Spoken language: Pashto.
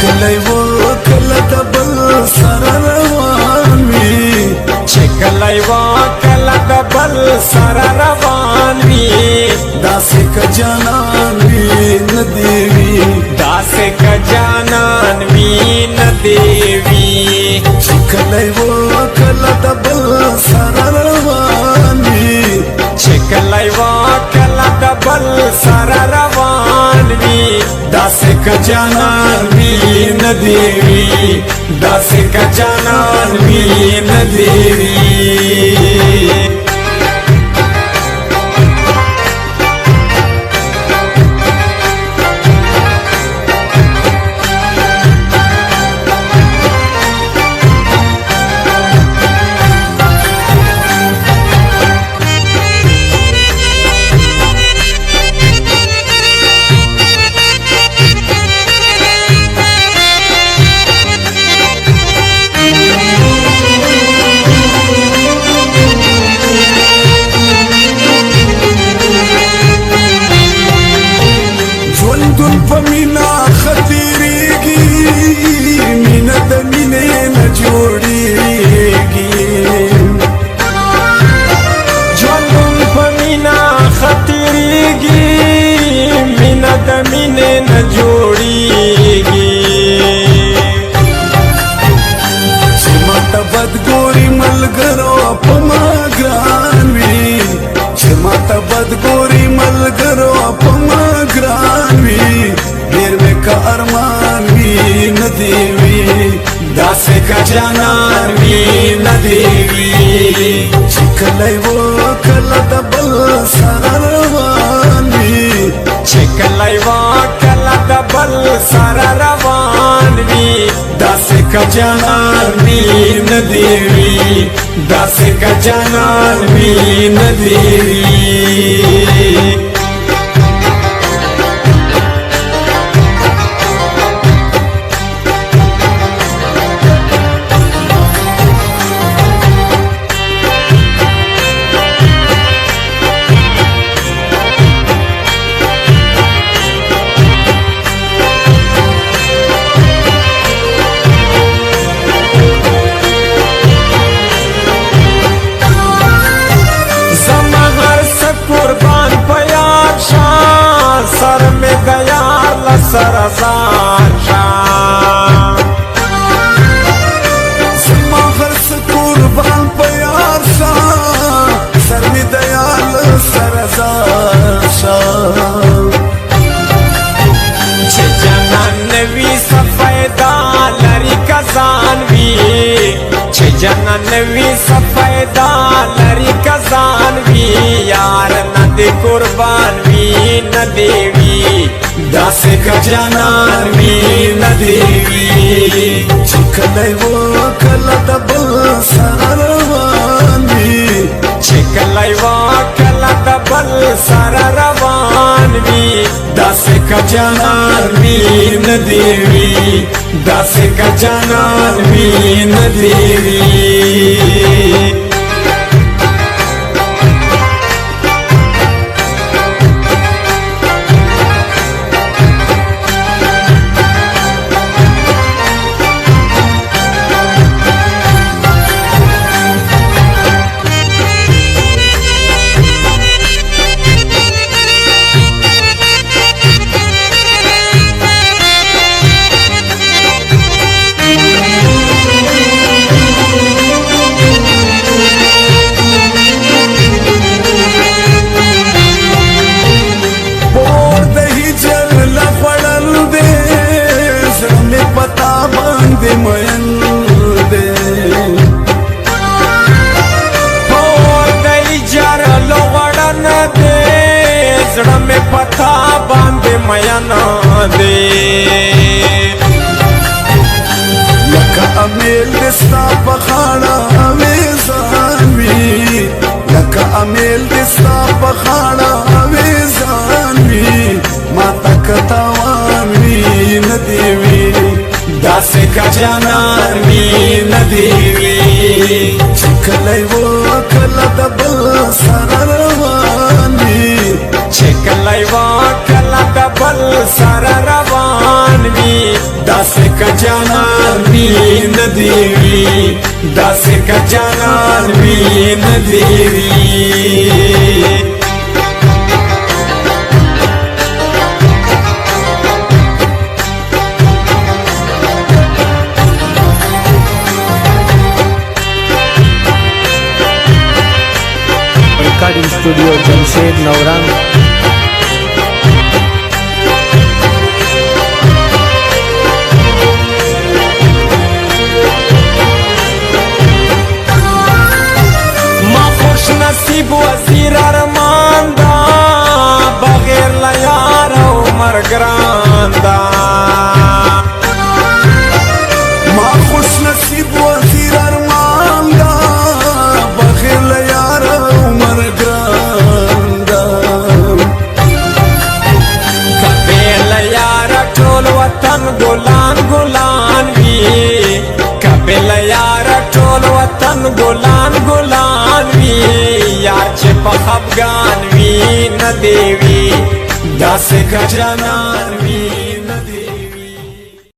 کلی و کله د بل سره روان وي چې کلی و کله د بل سره روان وي داسې که جانان وي نه دې وي داسې که جانان وي نه دې وي چې کلی و کله د بل سره روان وي چې کلی و کله د بل سره روان وي داسې که جانان وي نه دې وي داسې که جانان وي نه دې وي مینا خطیریږي مینا د مینې نه جوړیږي ژوندون په مینا خطیریږي مینا د مینې نه جوړیږي چې ماته بدګوري ملګرو په ما ګران وي چې ماته بدګوري ملګرو په ما ګران وي ډېر مې که ارمان وي نه دې وي داسې که جانان وي نه دې وي چې کلی و کله د بل سره روان وي چې کلی و کله د بل سره روان وي داسې که جانان وي نه دې وي داسې که جانان وي نه دې وي سر میں دیار لسرزار شام زما غرس قربان پیار شا سر میں دیار لسرزار شام چه جنان نوی سفیدا لری کزان وی چه جنان نوی سفیدا لری کزان وی یار ندی قربان وی ندی وی داسې که جانان وی ندی وی چې کلی و کله د بل سره روان وي چې کلی و کله د بل سره روان وي داسې که جانان وی ندی وی داسې که جانان وی ندی وی زړه مې پتا باندې میانا دې لکه امیل دستا په خاڼه اویزان وي لکه امیل دستا په خاڼه اویزان وي ماته که تاوان وي نه دې وي داسې که جانان وي نه دې وي چې کلی و کله د بل سره روان وي چې کلی و کله د بل سره روان وي داسې جانان وی ندیوی داسې که جانان وی ندیوی recording studio Jamshed नवरंग। ما خوش नसीब वजीर अरमान दा बगैर लयार उमर ग्रान दा ما خوش نصیب وزیر ارمان دا بخیر لیار عمر گران دا कबील यार टोल वतन गुलान गुलान वी कबील यार टोल वतन गुलान गुलान वी यार चे पखबगान वी न देवी दास का जनान वी